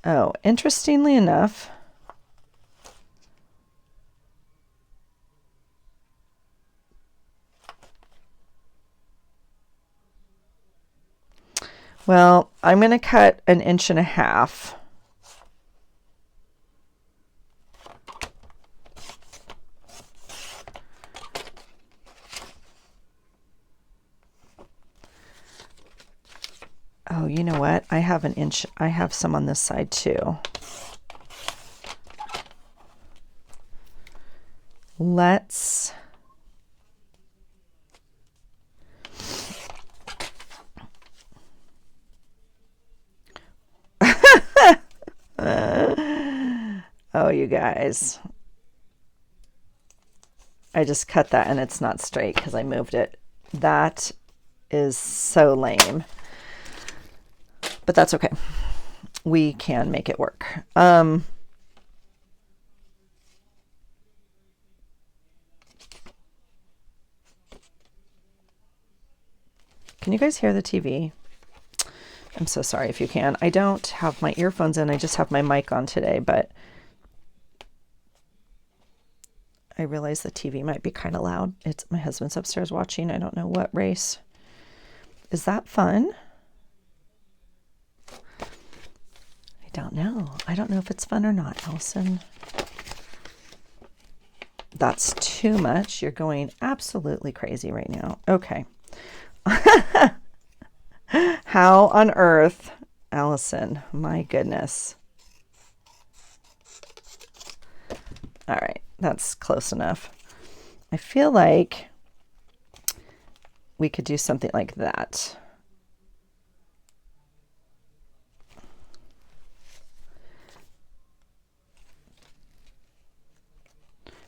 Oh, interestingly enough, well, I'm going to cut 1.5 inches. Oh, you know what? I have 1 inch. I have some on this side too. Let's oh, you guys. I just cut that and it's not straight because I moved it. That is so lame. But that's okay. We can make it work. Can you guys hear the TV? I'm so sorry if you can. I don't have my earphones in. I just have my mic on today, but I realize the TV might be kind of loud. It's my husband's upstairs watching. I don't know what race. Is that fun? I don't know. I don't know if it's fun or not, Allison. That's too much. You're going absolutely crazy right now. Okay. How on earth, Allison? My goodness. All right, that's close enough. I feel like we could do something like that.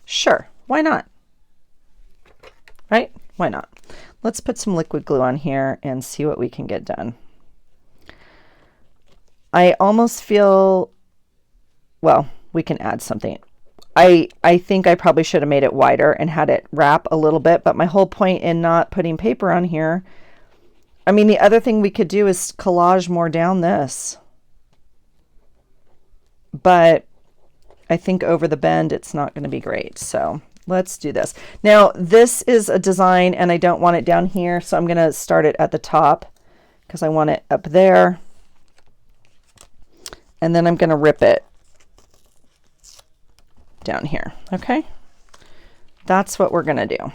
Sure, why not? Right? Why not? Let's put some liquid glue on here and see what we can get done. I almost feel, well, we can add something. I think I probably should have made it wider and had it wrap a little bit, but my whole point in not putting paper on here, I mean, the other thing we could do is collage more down this. But I think over the bend, it's not going to be great. So let's do this. Now, this is a design and I don't want it down here. So I'm going to start it at the top because I want it up there. And then I'm going to rip it down here. Okay. That's what we're going to do.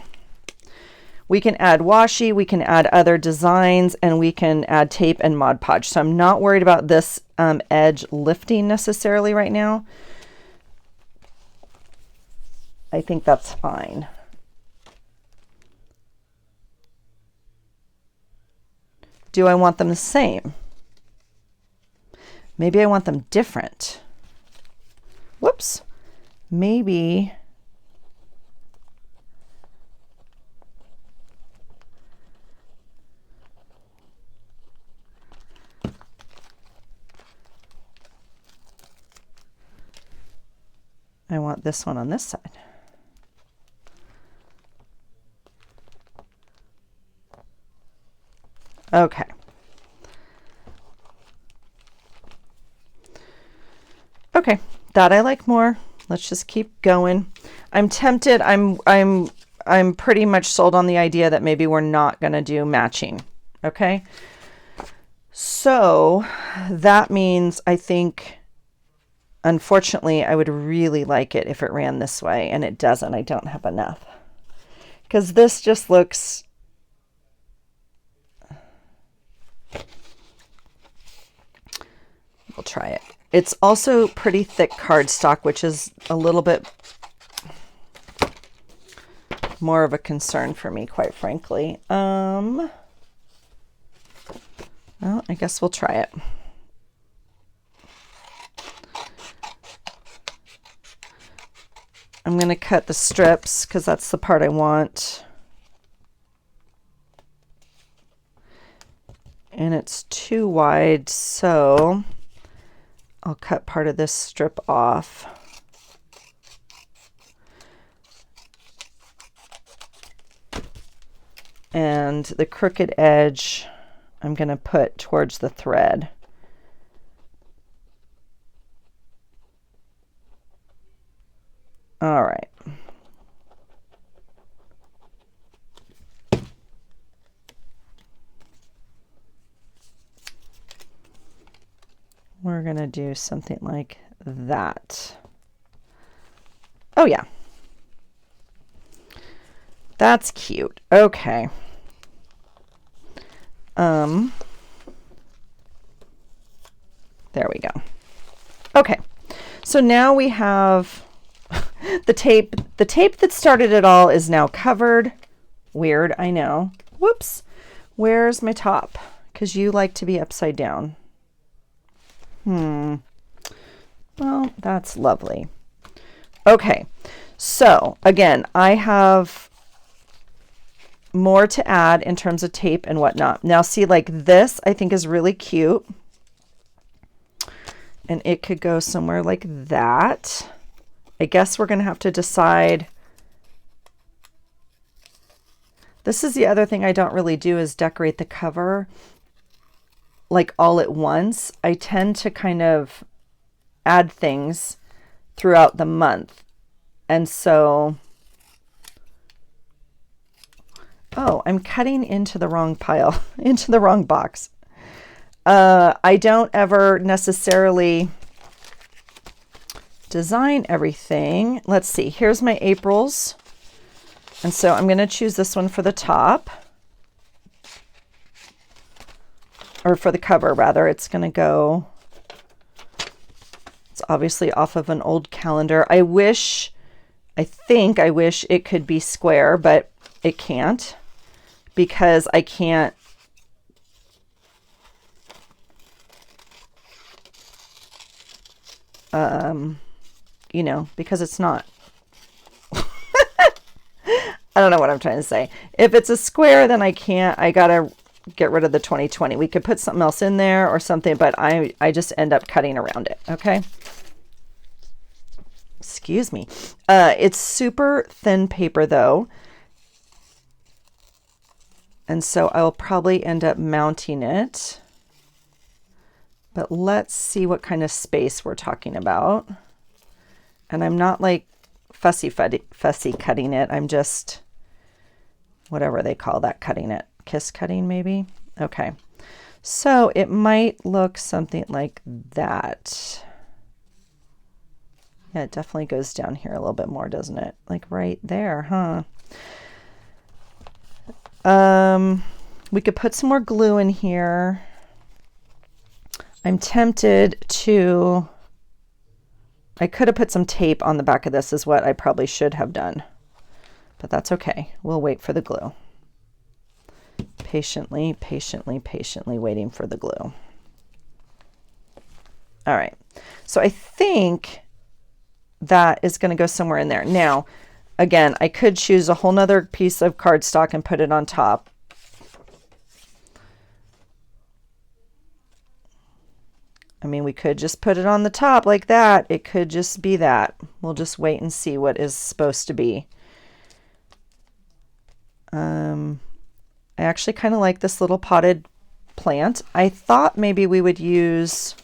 We can add washi, we can add other designs, and we can add tape and Mod Podge. So I'm not worried about this edge lifting necessarily right now. I think that's fine. Do I want them the same? Maybe I want them different. Whoops. Maybe I want this one on this side. Okay. Okay, that I like more. Let's just keep going. I'm tempted. I'm pretty much sold on the idea that maybe we're not going to do matching. Okay. So that means I think, unfortunately, I would really like it if it ran this way, and it doesn't. I don't have enough. Because this just looks... We'll try it. It's also pretty thick cardstock, which is a little bit... more of a concern for me, quite frankly. Well, I guess we'll try it. I'm going to cut the strips because that's the part I want. And it's too wide, so I'll cut part of this strip off. And the crooked edge I'm going to put towards the thread. All right. We're going to do something like that. Oh yeah. That's cute. Okay. There we go. Okay. So now we have the tape. The tape that started it all is now covered. Weird, I know. Whoops. Where's my top? Because you like to be upside down. Well, that's lovely. Okay. So again, I have more to add in terms of tape and whatnot. Now see, like this I think is really cute. And it could go somewhere like that. I guess we're going to have to decide. This is the other thing I don't really do is decorate the cover like all at once. I tend to kind of add things throughout the month. And so, oh, I'm cutting into the wrong pile, into the wrong box. I don't ever necessarily design everything. Let's see, here's my April's. And so I'm going to choose this one for the top. Or for the cover, rather. It's going to go, it's obviously off of an old calendar. I wish it could be square, but it can't because I can't you know, because it's not. I don't know what I'm trying to say. If it's a square, then I can't. I gotta get rid of the 2020. We could put something else in there or something, but I just end up cutting around it. Okay. Excuse me. It's super thin paper though. And so I'll probably end up mounting it. But let's see what kind of space we're talking about. And I'm not like fussy cutting it. I'm just, whatever they call that, cutting it. Kiss cutting maybe? Okay. So it might look something like that. Yeah, it definitely goes down here a little bit more, doesn't it? Like right there, huh? We could put some more glue in here. I'm tempted to, I could have put some tape on the back of this is what I probably should have done, but that's okay. We'll wait for the glue. Patiently waiting for the glue. All right. So I think that is going to go somewhere in there. Now, again, I could choose a whole nother piece of cardstock and put it on top. I mean, we could just put it on the top like that. It could just be that. We'll just wait and see what is supposed to be. I actually kind of like this little potted plant. I thought maybe we would use,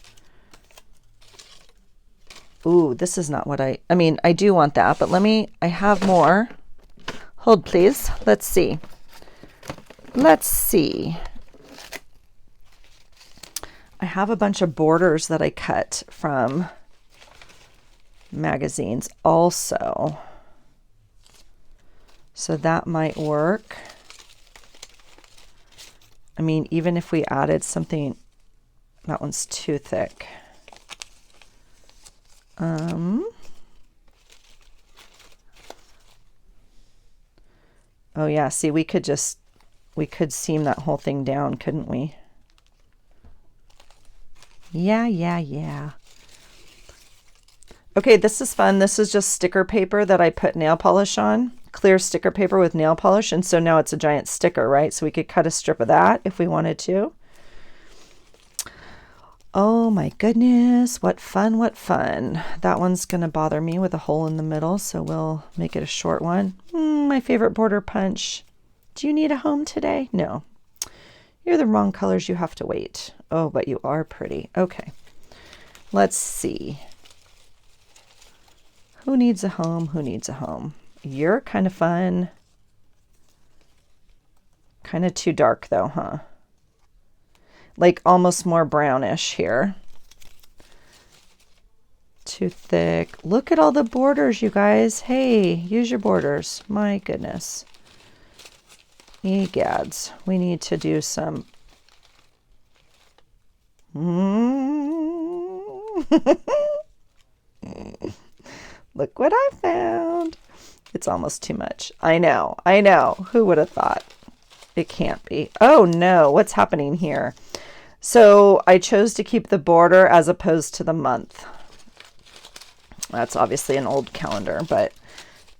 ooh, this is not what I mean, I do want that, but I have more. Hold please. Let's see. I have a bunch of borders that I cut from magazines also. So that might work. I mean, even if we added something, that one's too thick. Oh yeah, see, we could seam that whole thing down, couldn't we? Yeah. Okay, this is fun. This is just sticker paper that I put nail polish on. Clear sticker paper with nail polish, and so now it's a giant sticker, right? So we could cut a strip of that if we wanted to. Oh my goodness, what fun, what fun. That one's gonna bother me with a hole in the middle, so we'll make it a short one. My favorite border punch. Do you need a home today? No. You're the wrong colors, you have to wait. Oh, but you are pretty. Okay, let's see. Who needs a home? Who needs a home? You're kind of fun. Kind of too dark though, huh? Like almost more brownish here. Too thick. Look at all the borders, you guys. Hey, use your borders. My goodness. Egads. We need to do some... Look what I found. It's almost too much. I know. Who would have thought? It can't be. Oh no, what's happening here? So I chose to keep the border as opposed to the month. That's obviously an old calendar, but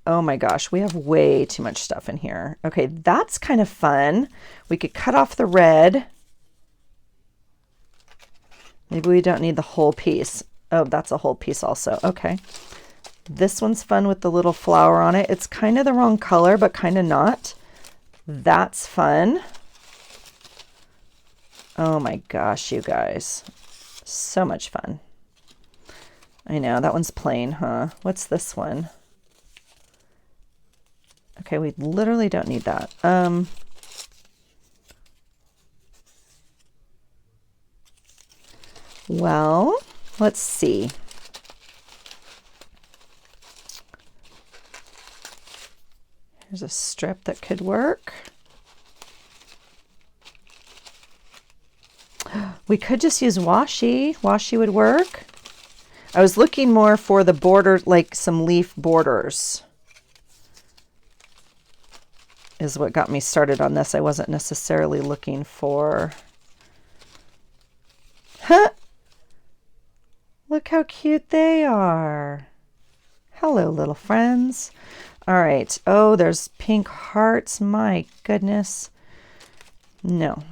oh my gosh, we have way too much stuff in here. Okay, that's kind of fun. We could cut off the red. Maybe we don't need the whole piece. Oh, that's a whole piece also. Okay. This one's fun with the little flower on it. It's kind of the wrong color, but kind of not. That's fun. Oh my gosh, you guys. So much fun. I know, that one's plain, huh? What's this one? Okay, we literally don't need that. Well, let's see. Here's a strip that could work. We could just use washi. Washi would work. I was looking more for the border, like some leaf borders is what got me started on this. I wasn't necessarily looking for... Huh! Look how cute they are. Hello, little friends. All right. Oh, there's pink hearts. My goodness. No.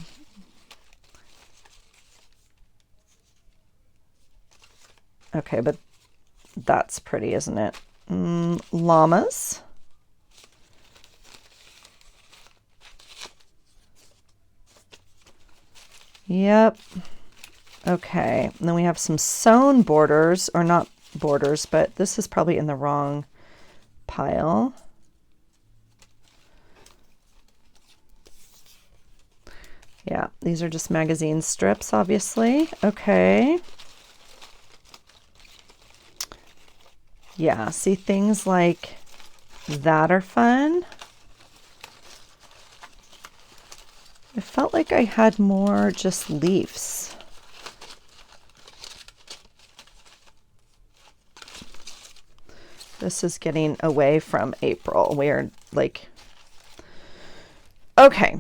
Okay, but that's pretty, isn't it? Llamas. Yep. Okay. And then we have some sewn borders, or not borders, but this is probably in the wrong pile. Yeah, these are just magazine strips, obviously. Okay. Yeah, see, things like that are fun. I felt like I had more just leaves. This is getting away from April. We're like, okay.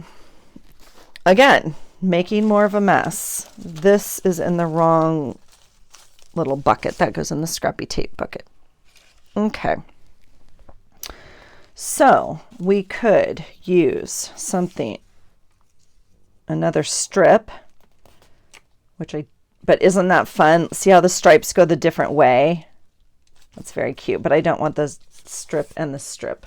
Again, making more of a mess. This is in the wrong little bucket. That goes in the scrappy tape bucket. Okay. So we could use something, another strip, but isn't that fun? See how the stripes go the different way? That's very cute, but I don't want the strip and the strip.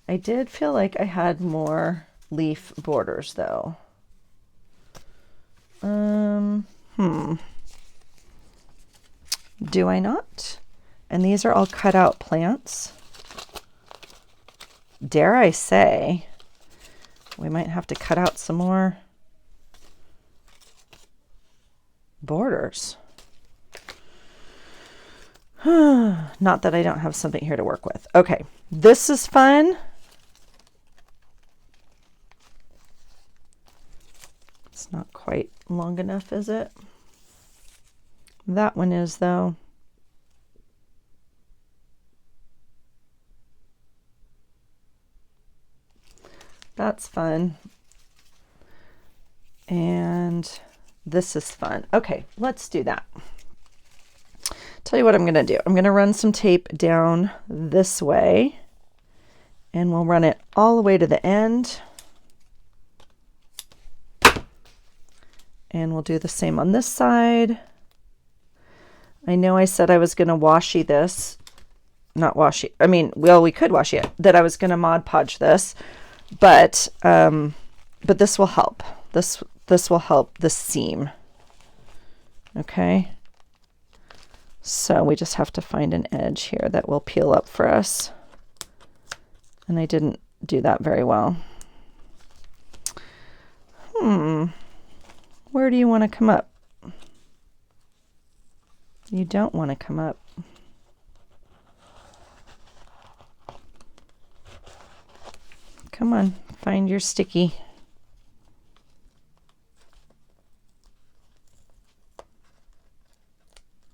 I did feel like I had more leaf borders though. Do I not? And these are all cut out plants. Dare I say, we might have to cut out some more borders. Not that I don't have something here to work with. Okay, this is fun. It's not quite long enough, is it? That one is, though. That's fun. And this is fun. Okay, let's do that. Tell you what I'm going to do. I'm going to run some tape down this way, and we'll run it all the way to the end. And we'll do the same on this side. I know I said I was going to washi this. Not washi. I mean, well, we could washi it. That I was going to Mod Podge this, but this will help. This will help the seam. Okay. So we just have to find an edge here that will peel up for us. And I didn't do that very well. Where do you want to come up? You don't want to come up. Come on, find your sticky.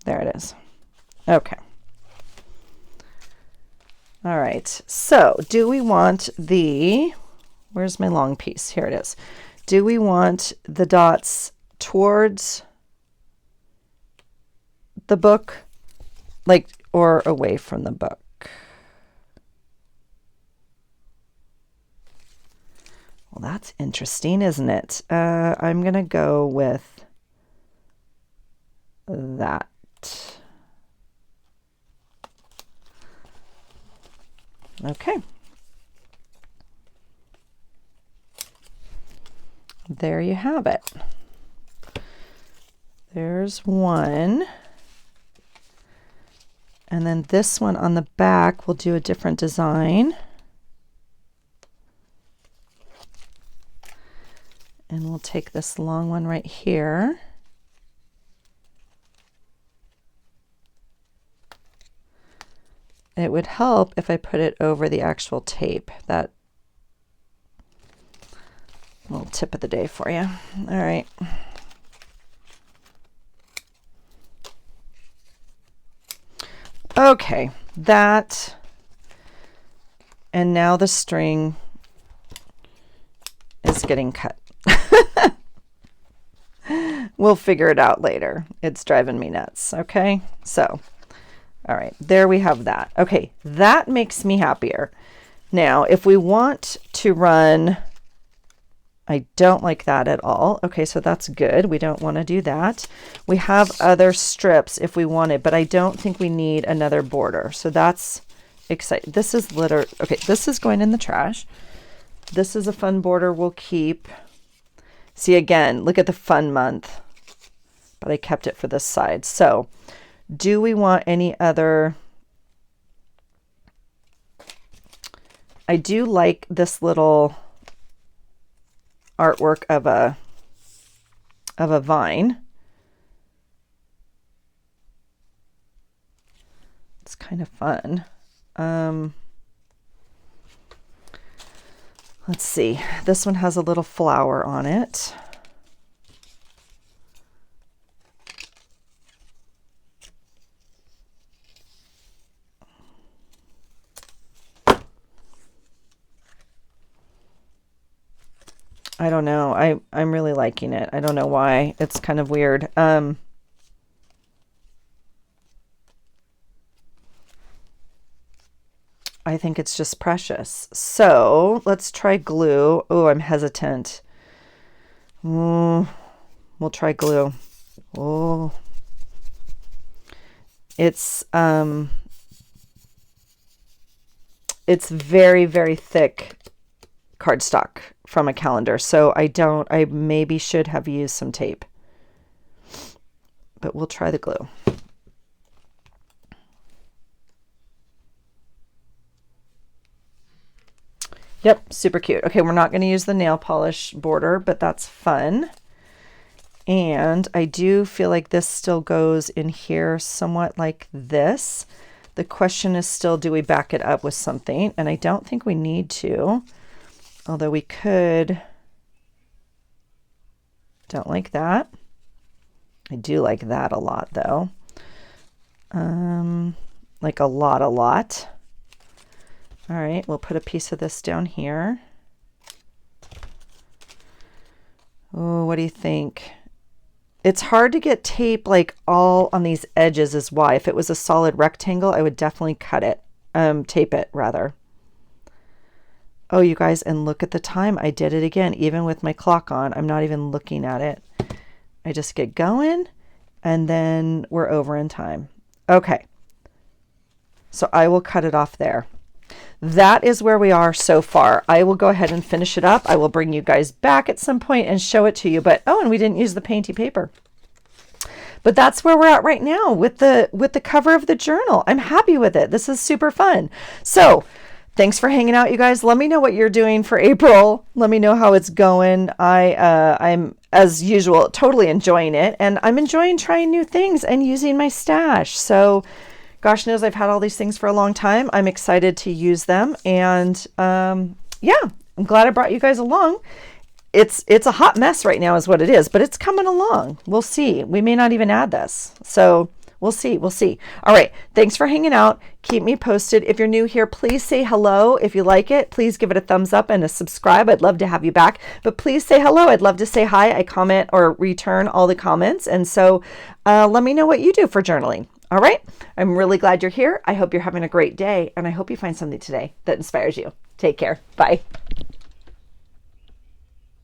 There it is. Okay. All right. So do we want where's my long piece? Here it is. Do we want the dots towards the book, like, or away from the book? Well, that's interesting, isn't it? I'm going to go with that. Okay. There you have it. There's one. And then this one on the back, we'll do a different design. And we'll take this long one right here. It would help if I put it over the actual tape. That little tip of the day for you. All right. Okay, that, and now the string is getting cut. We'll figure it out later. It's driving me nuts. Okay, so, all right, there we have that. Okay, that makes me happier. Now, if we want to run, I don't like that at all. Okay, so that's good. We don't want to do that. We have other strips if we wanted, but I don't think we need another border. So that's exciting. This is okay, this is going in the trash. This is a fun border we'll keep. See, again, look at the fun month, but I kept it for this side. So do we want any other? I do like this little artwork of a vine. It's kind of fun. Let's see. This one has a little flower on it. I don't know. I'm really liking it. I don't know why. It's kind of weird. I think it's just precious. So let's try glue. Oh, I'm hesitant. We'll try glue. Oh, it's very, very thick cardstock from a calendar. So I maybe should have used some tape, but we'll try the glue. Yep, super cute. Okay, we're not going to use the nail polish border, but that's fun. And I do feel like this still goes in here somewhat like this. The question is still, do we back it up with something? And I don't think we need to, although we could. Don't like that. I do like that a lot though. Like a lot. All right, we'll put a piece of this down here. Oh, what do you think? It's hard to get tape like all on these edges is why. If it was a solid rectangle, I would definitely cut it, tape it rather. Oh, you guys, and look at the time. I did it again, even with my clock on. I'm not even looking at it. I just get going and then we're over in time. Okay. So I will cut it off there. That is where we are so far. I will go ahead and finish it up. I will bring you guys back at some point and show it to you. But oh, and we didn't use the painty paper. But that's where we're at right now with the cover of the journal. I'm happy with it. This is super fun. So thanks for hanging out, you guys. Let me know what you're doing for April. Let me know how it's going. I'm, as usual, totally enjoying it. And I'm enjoying trying new things and using my stash. So gosh knows I've had all these things for a long time. I'm excited to use them. And yeah, I'm glad I brought you guys along. It's a hot mess right now is what it is, but it's coming along. We'll see. We may not even add this. So we'll see. We'll see. All right. Thanks for hanging out. Keep me posted. If you're new here, please say hello. If you like it, please give it a thumbs up and a subscribe. I'd love to have you back, but please say hello. I'd love to say hi. I comment or return all the comments. And so let me know what you do for journaling. All right. I'm really glad you're here. I hope you're having a great day, and I hope you find something today that inspires you. Take care. Bye.